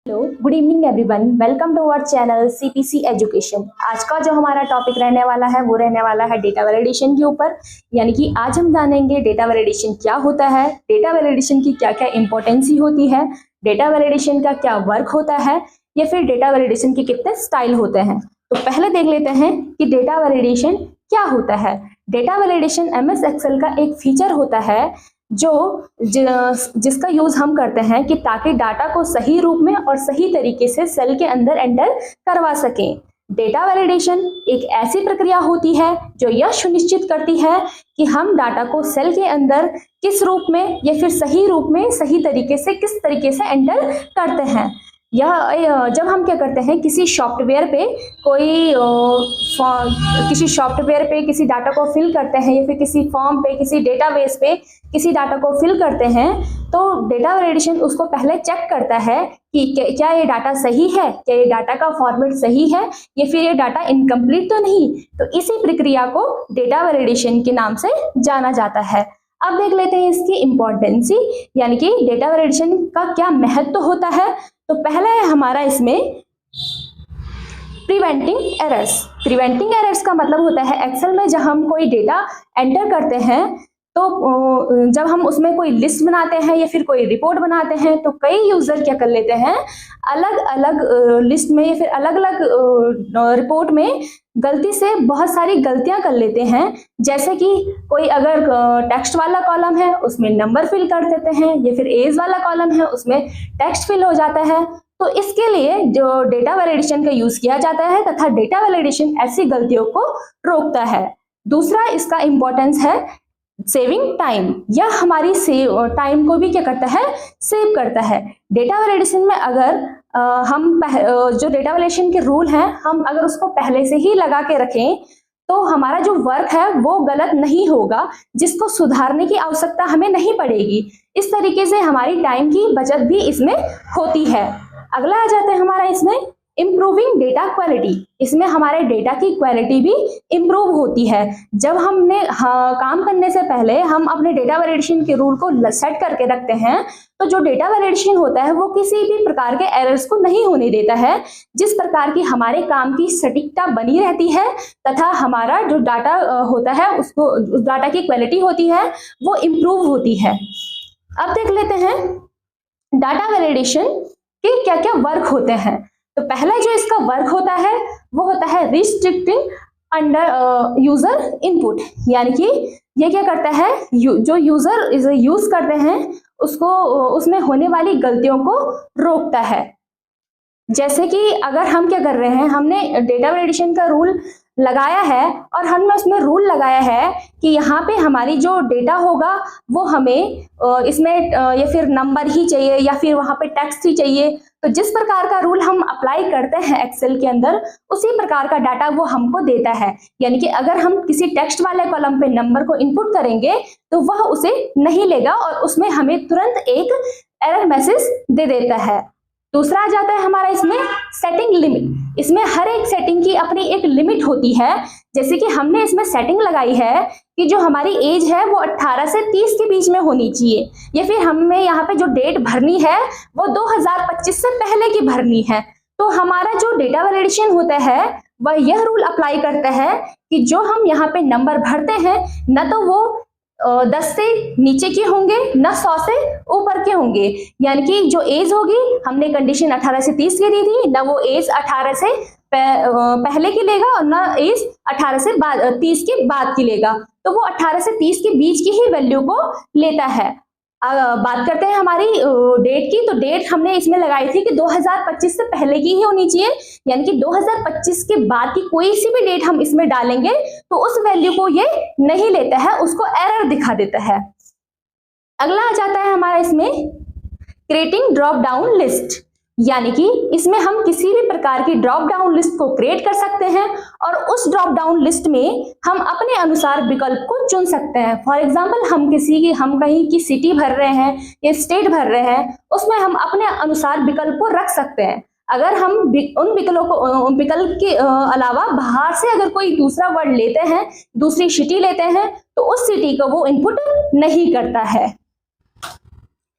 Hello, good evening everyone. Welcome to our channel CPC education. आज का जो हमारा टॉपिक रहने वाला है वो रहने वाला है डेटा वैलिडेशन के ऊपर। यानी कि आज हम जानेंगे डेटा वैलिडेशन क्या होता है, डेटा वैलिडेशन की क्या क्या इंपॉर्टेंसी होती है, डेटा वैलिडेशन का क्या वर्क होता है, या फिर डेटा वैलिडेशन के कितने स्टाइल होते हैं। तो पहले देख लेते हैं कि डेटा वैलिडेशन क्या होता है। डेटा वैलिडेशन एमएस एक्सेल का एक फीचर होता है जिसका यूज हम करते हैं कि ताकि डाटा को सही रूप में और सही तरीके से सेल के अंदर एंटर करवा सकें। डेटा वैलिडेशन एक ऐसी प्रक्रिया होती है जो यह सुनिश्चित करती है कि हम डाटा को सेल के अंदर किस रूप में या फिर सही रूप में सही तरीके से किस तरीके से एंटर करते हैं। यह जब हम क्या करते हैं किसी सॉफ्टवेयर पे किसी डाटा को फिल करते हैं या फिर किसी फॉर्म पे किसी डेटाबेस पे किसी डाटा को फिल करते हैं, तो डेटा वैलिडेशन उसको पहले चेक करता है कि क्या ये डाटा सही है, क्या ये डाटा का फॉर्मेट सही है या फिर ये डाटा इनकम्प्लीट तो नहीं। तो इसी प्रक्रिया को डेटा वैलिडेशन के नाम से जाना जाता है। अब देख लेते हैं इसकी इम्पोर्टेंसी, यानी कि डेटा वैलिडेशन का क्या महत्व होता है। तो पहला है हमारा इसमें प्रिवेंटिंग एरर्स। प्रिवेंटिंग एरर्स का मतलब होता है एक्सेल में जब हम कोई डेटा एंटर करते हैं तो जब हम उसमें कोई लिस्ट बनाते हैं या फिर कोई रिपोर्ट बनाते हैं तो कई यूजर क्या कर लेते हैं, अलग अलग लिस्ट में या फिर अलग अलग रिपोर्ट में गलती से बहुत सारी गलतियां कर लेते हैं। जैसे कि कोई अगर टेक्स्ट वाला कॉलम है उसमें नंबर फिल कर देते हैं या फिर एज वाला कॉलम है उसमें टेक्स्ट फिल हो जाता है। तो इसके लिए जो डेटा वैलिडेशन का यूज किया जाता है तथा डेटा वैलिडेशन ऐसी गलतियों को रोकता है। दूसरा इसका इंपॉर्टेंस है सेविंग टाइम। यह हमारी टाइम को भी क्या करता है, सेव करता है। डेटा वैलिडेशन में अगर जो डेटा वैलिडेशन के रूल हैं हम अगर उसको पहले से ही लगा के रखें तो हमारा जो वर्क है वो गलत नहीं होगा, जिसको सुधारने की आवश्यकता हमें नहीं पड़ेगी। इस तरीके से हमारी टाइम की बचत भी इसमें होती है। अगला आ जाता है हमारा इसमें इम्प्रूविंग डेटा क्वालिटी। इसमें हमारे डेटा की क्वालिटी भी इम्प्रूव होती है। जब हमने काम करने से पहले हम अपने डेटा वैलिडेशन के रूल को सेट करके रखते हैं तो जो डेटा वैलिडेशन होता है वो किसी भी प्रकार के एरर्स को नहीं होने देता है। जिस प्रकार की हमारे काम की सटीकता बनी रहती है तथा हमारा जो डाटा होता है उस डाटा की क्वालिटी होती है वो इम्प्रूव होती है। अब देख लेते हैं डाटा वैलिडेशन के क्या क्या वर्क होते हैं। तो पहला जो इसका वर्क होता है वो होता है रिस्ट्रिक्टिंग अंडर यूजर इनपुट। यानी कि ये क्या करता है, जो यूजर यूज करते हैं उसको उसमें होने वाली गलतियों को रोकता है। जैसे कि अगर हम क्या कर रहे हैं, हमने डेटा वैलिडेशन का रूल लगाया है और हमने उसमें रूल लगाया है कि यहाँ पे हमारी जो डेटा होगा वो हमें इसमें या फिर नंबर ही चाहिए या फिर वहाँ पे टेक्स्ट ही चाहिए। तो जिस प्रकार का रूल हम अप्लाई करते हैं एक्सेल के अंदर उसी प्रकार का डाटा वो हमको देता है। यानी कि अगर हम किसी टेक्स्ट वाले कॉलम पे नंबर को इनपुट करेंगे तो वह उसे नहीं लेगा और उसमें हमें तुरंत एक एरर मैसेज दे देता है। दूसरा आ जाता है हमारा इसमें सेटिंग लिमिट। इसमें हर एक सेटिंग की अपनी एक लिमिट होती है। जैसे कि हमने इसमें सेटिंग लगाई है कि जो हमारी एज है वो 18 से 30 के बीच में होनी चाहिए, या फिर हमें यहाँ पे जो डेट भरनी है वो 2025 से पहले की भरनी है। तो हमारा जो डेटा वैलिडेशन होता है वह यह रूल अप्लाई करता है कि जो हम यहाँ पे नंबर भरते हैं न तो वो 10 से नीचे के होंगे न 100 से ऊपर के होंगे। यानी कि जो एज होगी हमने कंडीशन 18 से 30 की दी थी, न वो एज 18 से पहले की लेगा और न एज 18 से 30 के बाद की लेगा। तो वो 18 से 30 के बीच की ही वैल्यू को लेता है। बात करते हैं हमारी डेट की, तो डेट हमने इसमें लगाई थी कि 2025 से पहले की ही होनी चाहिए। यानी कि 2025 के बाद की कोई सी भी डेट हम इसमें डालेंगे तो उस वैल्यू को ये नहीं लेता है, उसको एरर दिखा देता है। अगला आ जाता है हमारा इसमें क्रिएटिंग ड्रॉप डाउन लिस्ट। यानी कि इसमें हम किसी भी प्रकार की ड्रॉप डाउन लिस्ट को क्रिएट कर सकते हैं और उस ड्रॉप डाउन लिस्ट में हम अपने अनुसार विकल्प को चुन सकते हैं। फॉर एग्जांपल हम कहीं की सिटी भर रहे हैं या स्टेट भर रहे हैं, उसमें हम अपने अनुसार विकल्प को रख सकते हैं। अगर हम उन विकल्प के अलावा बाहर से अगर कोई दूसरा वर्ड लेते हैं, दूसरी सिटी लेते हैं, तो उस सिटी को वो इनपुट नहीं करता है।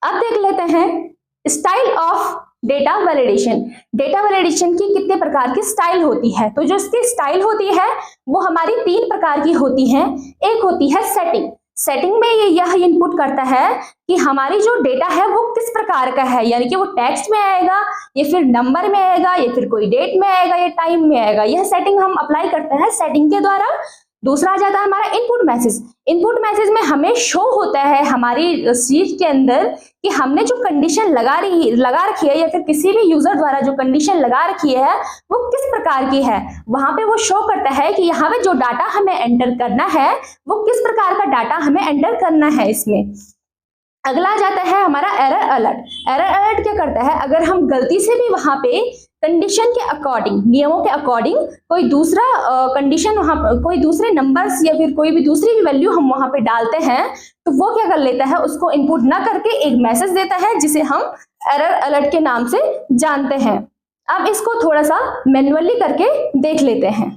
अब देख लेते हैं style of data validation. Data validation की कितने प्रकार की स्टाइल होती है? तो जो इसकी स्टाइल होती है वो हमारी 3 प्रकार की होती है। एक होती है सेटिंग। सेटिंग में यह इनपुट करता है कि हमारी जो डेटा है वो किस प्रकार का है, यानी कि वो टेक्स्ट में आएगा या फिर नंबर में आएगा या फिर कोई डेट में आएगा या टाइम में आएगा। यह सेटिंग हम अप्लाई करते हैं सेटिंग के द्वारा। दूसरा आ जाता है हमारा इनपुट मैसेज। इनपुट मैसेज में हमें शो होता है हमारी शीट के अंदर कि हमने जो कंडीशन लगा रखी है या फिर किसी भी यूजर द्वारा जो कंडीशन लगा रखी है वो किस प्रकार की है। वहां पे वो शो करता है कि यहाँ पे जो डाटा हमें एंटर करना है वो किस प्रकार का डाटा हमें एंटर करना है इसमें। अगला आ जाता है हमारा एरर अलर्ट। एरर अलर्ट क्या करता है, अगर हम गलती से भी वहां पे कंडीशन के अकॉर्डिंग, नियमों के अकॉर्डिंग कोई दूसरा कंडीशन वहां कोई दूसरे नंबर्स या फिर कोई भी दूसरी भी वैल्यू हम वहां पे डालते हैं तो वो क्या कर लेता है, उसको इनपुट ना करके एक मैसेज देता है जिसे हम एरर अलर्ट के नाम से जानते हैं। अब इसको थोड़ा सा मैन्युअली करके देख लेते हैं।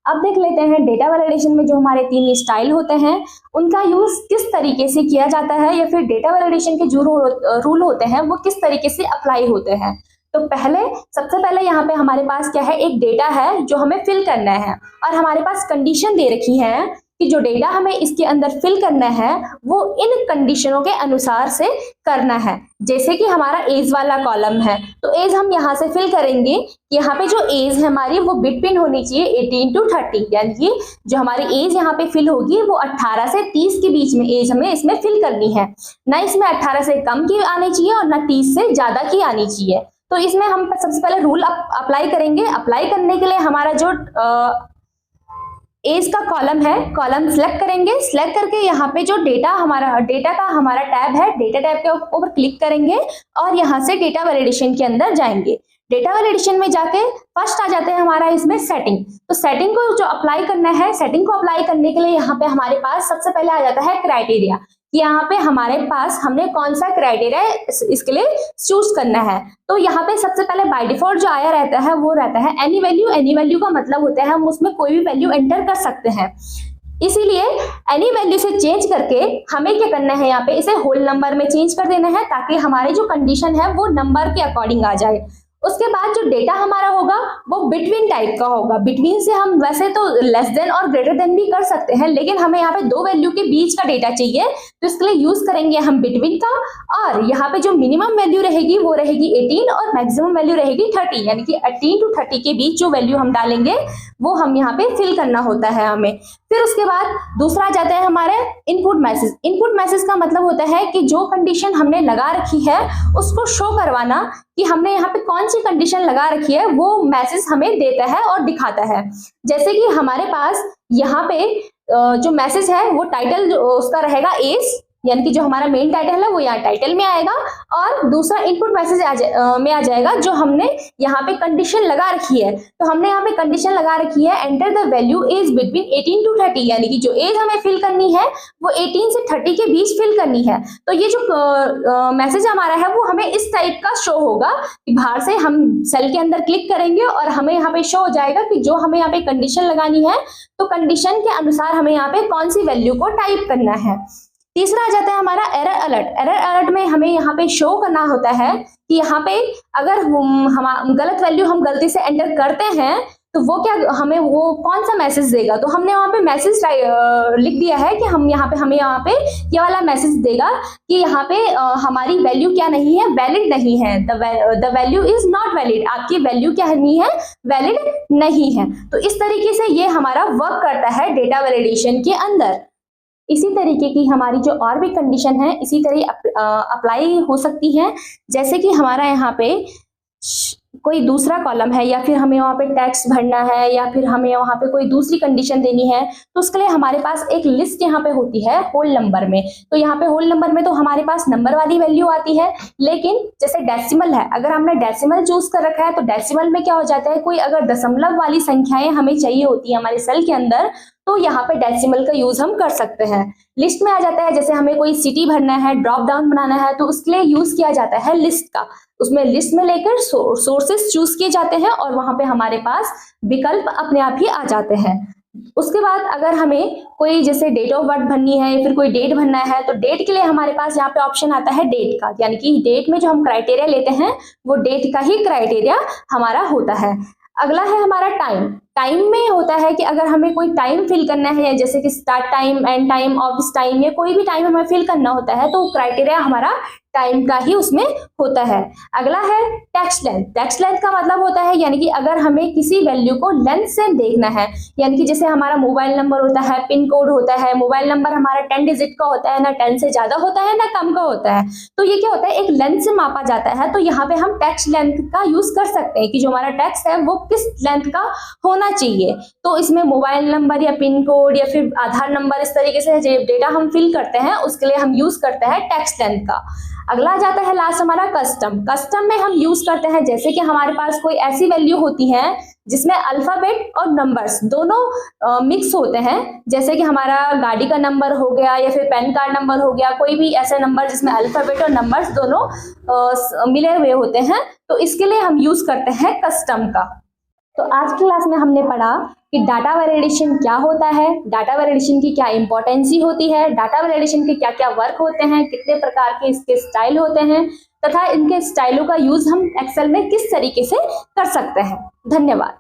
अब देख लेते हैं डेटा वैलिडेशन में जो हमारे 3 स्टाइल होते हैं उनका यूज किस तरीके से किया जाता है या फिर डेटा वैलिडेशन के जो रूल होते हैं वो किस तरीके से अप्लाई होते हैं। तो सबसे पहले यहाँ पे हमारे पास क्या है, एक डेटा है जो हमें फिल करना है और हमारे पास कंडीशन दे रखी है कि जो डेटा हमें इसके अंदर फिल करना है वो इन कंडीशनों के अनुसार से करना है। जैसे कि हमारा एज वाला कॉलम है तो एज हम यहाँ से फिल करेंगे, यहाँ पे जो एज है हमारी वो बिटवीन होनी चाहिए 18 to 30, यानी कि जो हमारी एज यहाँ पे फिल होगी वो 18 से 30 के बीच में एज हमें इसमें फिल करनी है। ना इसमें 18 से कम की आनी चाहिए और ना 30 से ज्यादा की आनी चाहिए। तो इसमें हम सबसे पहले रूल अप्लाई करेंगे। अप्लाई करने के लिए हमारा जो एज का कॉलम है, कॉलम सिलेक्ट करेंगे। सिलेक्ट करके यहाँ पे जो डेटा का हमारा टैब है, डेटा टैब के ऊपर क्लिक करेंगे और यहाँ से डेटा वैलिडेशन के अंदर जाएंगे। डेटा वैलिडेशन में जाके फर्स्ट आ जाते हैं हमारा इसमें सेटिंग। तो सेटिंग को जो अप्लाई करना है, सेटिंग को अप्लाई करने के लिए यहाँ पे हमारे पास सबसे पहले आ जाता है क्राइटेरिया। यहाँ पे हमारे पास हमने कौन सा क्राइटेरिया इसके लिए चूज करना है। तो यहाँ पे सबसे पहले बाय डिफॉल्ट जो आया रहता है वो रहता है एनी वैल्यू। एनी वैल्यू का मतलब होता है हम उसमें कोई भी वैल्यू एंटर कर सकते हैं, इसीलिए एनी वैल्यू से चेंज करके हमें क्या करना है, यहाँ पे इसे होल नंबर में चेंज कर देना है ताकि हमारे जो कंडीशन है वो नंबर के अकॉर्डिंग आ जाए। उसके बाद जो डेटा हमारा होगा वो बिटवीन टाइप का होगा। बिटवीन से हम वैसे तो लेस देन और ग्रेटर देन भी कर सकते हैं, लेकिन हमें यहाँ पे 2 वैल्यू के बीच का डेटा चाहिए तो इसके लिए यूज करेंगे हम बिटवीन का। और यहाँ पे जो मिनिमम वैल्यू रहेगी वो रहेगी 18 और मैक्सिमम वैल्यू रहेगी 30, यानी कि 18 to 30 के बीच जो वैल्यू हम डालेंगे वो हम यहाँ पे फिल करना होता है हमें। फिर उसके बाद दूसरा आ जाता है हमारे इनपुट मैसेज। इनपुट मैसेज का मतलब होता है कि जो कंडीशन हमने लगा रखी है उसको शो करवाना कि हमने यहाँ पे कौन सी कंडीशन लगा रखी है, वो मैसेज हमें देता है और दिखाता है। जैसे कि हमारे पास यहाँ पे जो मैसेज है वो टाइटल उसका रहेगा एज, यानी कि जो हमारा मेन टाइटल है वो यहाँ टाइटल में आएगा। और दूसरा इनपुट मैसेज में आ जाएगा जो हमने यहाँ पे कंडीशन लगा रखी है। तो हमने यहाँ पे कंडीशन लगा रखी है enter the value as between 18 to 30, यानी कि जो एज हमें फिल करनी है वो 18 से 30 के बीच फिल करनी है। तो ये जो मैसेज हमारा है वो हमें इस टाइप का शो होगा कि बाहर से हम सेल के अंदर क्लिक करेंगे और हमें यहाँ पे शो हो जाएगा कि जो हमें यहाँ पे कंडीशन लगानी है तो कंडीशन के अनुसार हमें यहाँ पे कौन सी वैल्यू को टाइप करना है। तीसरा आ जाता है हमारा एरर अलर्ट। एरर अलर्ट में हमें यहाँ पे शो करना होता है कि यहाँ पे अगर हम गलत वैल्यू हम गलती से एंटर करते हैं तो वो क्या हमें वो कौन सा मैसेज देगा। तो हमने वहाँ पे मैसेज लिख दिया है कि हमें यहाँ पे ये वाला मैसेज देगा कि यहाँ पे हमारी वैल्यू क्या नहीं है, वैलिड नहीं है। The value is not valid, आपकी वैल्यू क्या नहीं है, वैलिड नहीं है। तो इस तरीके से ये हमारा वर्क करता है डेटा वैलिडेशन के अंदर। इसी तरीके की हमारी जो और भी कंडीशन है इसी तरह अप्लाई हो सकती है। जैसे कि हमारा यहाँ पे कोई दूसरा कॉलम है या फिर हमें वहाँ पे टैक्स भरना है या फिर हमें वहाँ पे कोई दूसरी कंडीशन देनी है तो उसके लिए हमारे पास एक लिस्ट यहाँ पे होती है होल नंबर में। तो यहाँ पे होल नंबर में तो हमारे पास नंबर वाली वैल्यू आती है, लेकिन जैसे डेसिमल है, अगर हमने डेसिमल चूज कर रखा है तो डेसिमल में क्या हो जाता है, कोई अगर दशमलव वाली संख्याएं हमें चाहिए होती है हमारे सेल के अंदर तो यहाँ पे डेसिमल का यूज हम कर सकते हैं। लिस्ट में आ जाता है, जैसे हमें कोई सिटी भरना है, ड्रॉप डाउन बनाना है तो उसके लिए यूज किया जाता है लिस्ट का। उसमें लिस्ट में लेकर सोर्सेस चूज किए जाते हैं और वहां पे हमारे पास विकल्प अपने आप ही आ जाते हैं। उसके बाद अगर हमें कोई जैसे डेट ऑफ बर्थ भरनी है या फिर कोई डेट भरना है, तो डेट के लिए हमारे पास यहाँ पे ऑप्शन आता है डेट का, यानी कि डेट में जो हम क्राइटेरिया लेते हैं वो डेट का ही क्राइटेरिया हमारा होता है। अगला है हमारा टाइम। टाइम में होता है कि अगर हमें कोई टाइम फिल करना है, जैसे कि start time, and time, office time, या कोई भी टाइम हमें फिल करना होता है, तो क्राइटेरिया हमारा टाइम का ही उसमें होता है। अगला है टेक्स्ट लेंथ। टेक्स्ट लेंथ का मतलब होता है यानी कि अगर हमें किसी वैल्यू को लेंथ से देखना है, यानी कि जैसे हमारा मोबाइल नंबर होता है, पिन कोड होता है, मोबाइल नंबर हमारा 10 डिजिट का होता है, ना 10 से ज्यादा होता है ना कम का होता है, तो ये क्या होता है, एक लेंथ से मापा जाता है। तो यहाँ पे हम टेक्स्ट लेंथ का यूज कर सकते हैं कि जो हमारा टेक्स्ट है वो किस लेंथ का होना चाहिए। तो इसमें मोबाइल नंबर या पिन कोड या फिर आधार नंबर, इस तरीके से जो डेटा हम फिल करते हैं उसके लिए हम यूज करते हैं टेक्स्ट लेंथ का। अगला जाता है लास्ट हमारा कस्टम। कस्टम में हम यूज करते हैं जैसे कि हमारे पास कोई ऐसी वैल्यू होती है जिसमें अल्फाबेट और नंबर्स दोनों मिक्स होते हैं, जैसे कि हमारा गाड़ी का नंबर हो गया या फिर पैन कार्ड नंबर हो गया, कोई भी ऐसा नंबर जिसमें अल्फाबेट और नंबर्स दोनों मिले हुए होते हैं, तो इसके लिए हम यूज करते हैं कस्टम का। तो आज की क्लास में हमने पढ़ा कि डाटा वैलिडेशन क्या होता है, डाटा वैलिडेशन की क्या इंपॉर्टेंसी होती है, डाटा वैलिडेशन के क्या क्या वर्क होते हैं, कितने प्रकार के इसके स्टाइल होते हैं, तथा इनके स्टाइलों का यूज हम एक्सेल में किस तरीके से कर सकते हैं। धन्यवाद।